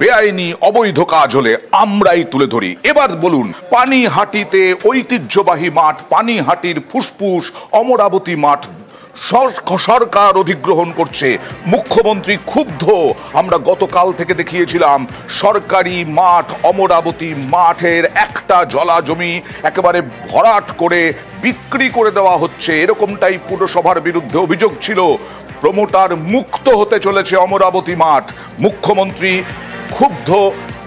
বেআইনি অবৈধ কাজ হলে আমরাই তুলে ধরি। এবার বলুন, পানিহাটিতে ঐতিহ্যবাহী মাঠ, পানিহাটির ফুসফুস অমরাবতী মাঠ সরকার অধিগ্রহণ করছে। মুখ্যমন্ত্রী ক্ষুব্ধ। আমরা গতকাল থেকে দেখিয়েছিলাম সরকারি মাঠ অমরাবতী মাঠের একটা জলা জমি একেবারে ভরাট করে বিক্রি করে দেওয়া হচ্ছে, এরকমটাই পুরসভার বিরুদ্ধে অভিযোগ ছিল। প্রমোটার মুক্ত হতে চলেছে অমরাবতী মাঠ। মুখ্যমন্ত্রী ক্ষুব্ধ।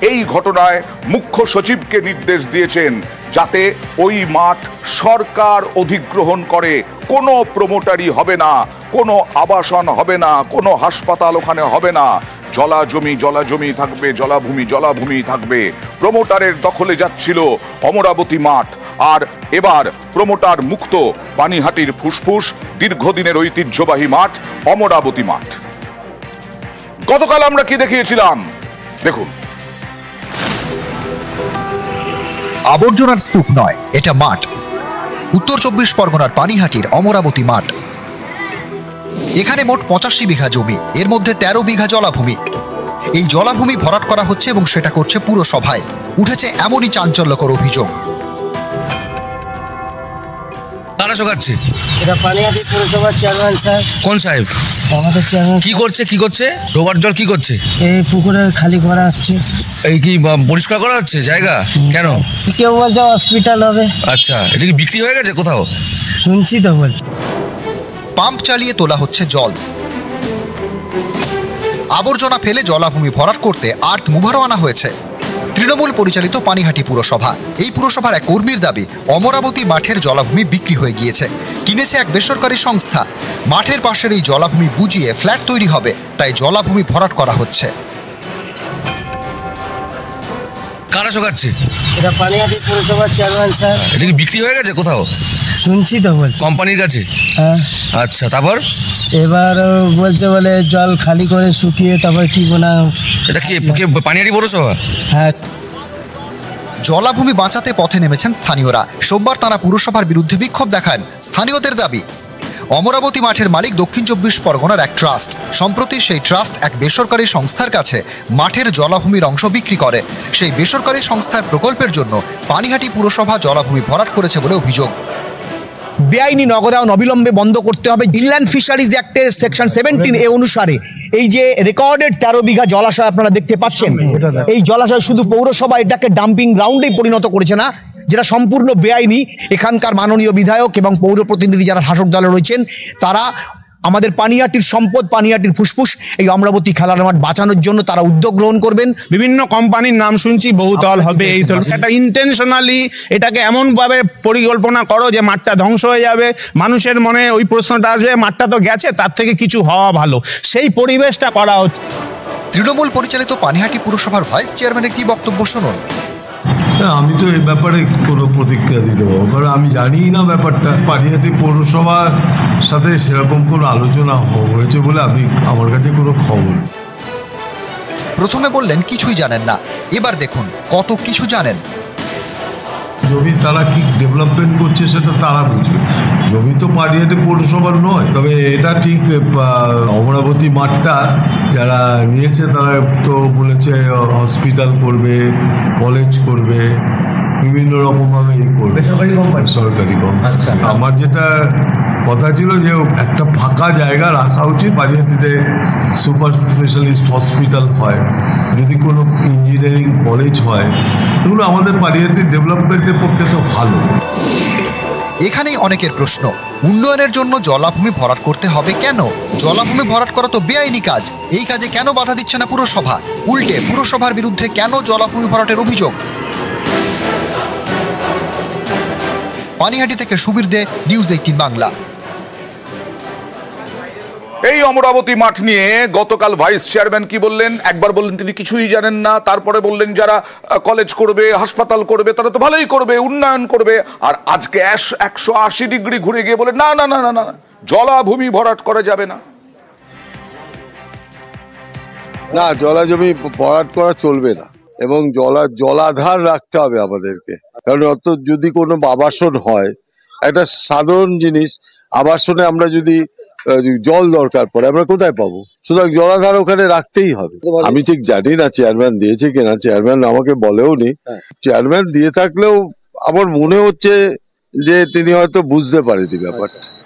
এই ঘটনায় মুখ্য সচিবকে নির্দেশ দিয়েছেন যাতে ওই মাঠ সরকার অধিগ্রহণ করে। কোনো প্রমোটারি হবে না, কোনো আবাসন হবে না, কোনো হাসপাতাল ওখানে হবে না। জলাজমি থাকবে, জলাভূমি থাকবে। প্রমোটারের দখলে যাচ্ছিল অমরাবতী মাঠ, আর এবার প্রমোটার মুক্ত। পানিহাটির ফুসফুস দীর্ঘদিনের ঐতিহ্যবাহী মাঠ অমরাবতী মাঠ। গতকাল আমরা কি দেখিয়েছিলাম দেখুন। আবর্জনার স্তূপ নয়, এটা মাঠ। উত্তর 24 পরগনার পানিহাটির অমরাবতী মাঠ। এখানে মোট 85 বিঘা জমি, এর মধ্যে 13 বিঘা জলাভূমি। এই জলাভূমি ভরাট করা হচ্ছে এবং সেটা করছে পুরসভায়। উঠেছে এমনই চাঞ্চল্যকর অভিযোগ। কারা শোকাচ্ছে? এটা পানিহাটি পুরসভার চেয়ারম্যান সাহেব। কোন সাহেব? আমাদের চেয়ারম্যান। কি করছে? ডোবার জল কি করছে? এই পুকুরে খালি করা হচ্ছে। এই কি পরিষ্কার করা হচ্ছে জায়গা? কেন? কেউ বলছে হসপিটাল হবে। আচ্ছা, এটা কি বিক্রি হয়ে গেছে কোথাও? শুনছি তো বলছে। পাম্প চালিয়ে তোলা হচ্ছে জল। আবর্জনা ফেলে জলাভূমি ভরাট করতে আর্থ মুভারও আনা হয়েছে। তৃণমূল পরিচালিত পানিহাটি পুরসভা। এই পুরসভার এক কর্মীর দাবি, অমরাবতী মাঠের জলাভূমি বিক্রি হয়ে গিয়েছে, কিনেছে এক বেসরকারি সংস্থা। মাঠের পাশের এই জলাভূমি বুঝিয়ে ফ্ল্যাট তৈরি হবে, তাই জলাভূমি ভরাট করা হচ্ছে। কারা শোকাচ্ছে? এটা পানিহাটি পুরসভার চেয়ারম্যান সাহেব। এটা কি বিক্রি হয়ে গেছে কোথাও? শুনছি তো বলছে। কোম্পানির কাছে? হ্যাঁ। আচ্ছা, তারপর? এবার বলছে বলে জল খালি করে শুকিয়ে তারপর কি না। এটা কি পানিহাটি পৌরসভা? হ্যাঁ। জলাভূমি বাঁচাতে পথে নেমেছেন স্থানীয়রা। সোমবার তারা পুরসভার বিরুদ্ধে বিক্ষোভ দেখান। স্থানীয়দের দাবি, অমরাবতী মাঠের মালিক দক্ষিণ 24 পরগনার এক ট্রাস্ট। সম্প্রতি সেই ট্রাস্ট এক বেসরকারি সংস্থার কাছে মাঠের জলাভূমির অংশ বিক্রি করে। সেই বেসরকারি সংস্থার প্রকল্পের জন্য পানিহাটি পুরসভা জলাভূমি ভরাট করেছে বলে অভিযোগ। বেআইনি নগদায়ন অবিলম্বে বন্ধ করতে হবে। ইনল্যান্ড ফিশারিজ অ্যাক্টের সেকশন 17A অনুসারে এই যে রেকর্ডেড 13 বিঘা জলাশয় আপনারা দেখতে পাচ্ছেন, এই জলাশয় শুধু পৌরসভা এটাকে ডাম্পিং গ্রাউন্ডেই পরিণত করেছে না, যেটা সম্পূর্ণ বেআইনি। এখানকার মাননীয় বিধায়ক এবং পৌর প্রতিনিধি যারা শাসক দলে রয়েছেন তারা আমাদের পানিহাটির সম্পদ, পানিহাটির ফুসফুস এই অমরাবতী খেলার মাঠ বাঁচানোর জন্য তারা উদ্যোগ গ্রহণ করবেন। বিভিন্ন কোম্পানির নাম শুনছি, বহুতল হবে, এই তল। একটা ইন্টেনশনালি এটাকে এমনভাবে পরিকল্পনা করো যে মাঠটা ধ্বংস হয়ে যাবে। মানুষের মনে ওই প্রশ্নটা আসবে, মাঠটা তো গেছে, তার থেকে কিছু হওয়া ভালো, সেই পরিবেশটা করা হচ্ছে। তৃণমূল পরিচালিত পানিহাটি পুরসভার ভাইস চেয়ারম্যানের কি বক্তব্য শুনুন। আমি তো এই ব্যাপারে কোনো প্রতিক্রিয়া দিতে পারবো, কারণ আমি জানি না ব্যাপারটা। পানিহাটি পৌরসভার সাথে সেরকম কোনো আলোচনা হয়েছে বলে আমার কাছে কোনো খবর। প্রথমে বললেন কিছুই জানেন না, এবার দেখুন কত কিছু জানেন। জমি তারা কি ডেভেলপমেন্ট করছে সেটা তারা বুঝবে। জমি তো পানিহাটি পৌরসভার নয়। তবে এটা ঠিক, অমরাবতী মাঠটা যারা নিয়েছে তারা তো বলেছে হসপিটাল করবে, কলেজ করবে, বিভিন্ন রকমভাবে করবে, সরকারি কোম্পানি। আমার যেটা কথা ছিল যে একটা ফাঁকা জায়গা রাখা উচিত, পানিহাটিতে সুপার স্পেশালিস্ট হসপিটাল হয়, যদি কোনো ইঞ্জিনিয়ারিং কলেজ হয়, এগুলো আমাদের পানিহাটির ডেভেলপমেন্টের পক্ষে তো ভালো। এখানেই অনেকের প্রশ্ন, উন্নয়নের জন্য জলাভূমি ভরাট করতে হবে কেন? জলাভূমি ভরাট করা তো বেআইনি কাজ। এই কাজে কেন বাধা দিচ্ছে না পুরসভা? উল্টে পুরসভার বিরুদ্ধে কেন জলাভূমি ভরাটের অভিযোগ? পানিহাটি থেকে সুবীর দে, নিউজ 18 বাংলা। এই অমরাবতী মাঠ নিয়ে গতকাল ভাইস চেয়ারম্যান কি বললেন? একবার বললেন তিনি কিছুই জানেন না, তারপরে বললেন যারা কলেজ করবে, হাসপাতাল করবে তারা তো ভালোই করবে, উন্নয়ন করবে, আর আজকে 180 ডিগ্রি ঘুরে গিয়ে বলে না না না না না, জলাভূমি ভরাট করা যাবে না। না, জলাজমি ভরাট করা চলবে না, এবং জলাধার রাখতে হবে আমাদেরকে। কারণ অত যদি কোনো আবাসন হয়, একটা সাধারণ জিনিস, আবাসনে আমরা যদি জল দরকার পড়ে, আমরা কোথায় পাবো? সুতরাং জলাধার ওখানে রাখতেই হবে। আমি ঠিক জানি না চেয়ারম্যান দিয়েছে কিনা, চেয়ারম্যান আমাকে বলেও নি। চেয়ারম্যান দিয়ে থাকলেও আমার মনে হচ্ছে যে তিনি হয়তো বুঝতে পারেনি ব্যাপারটা।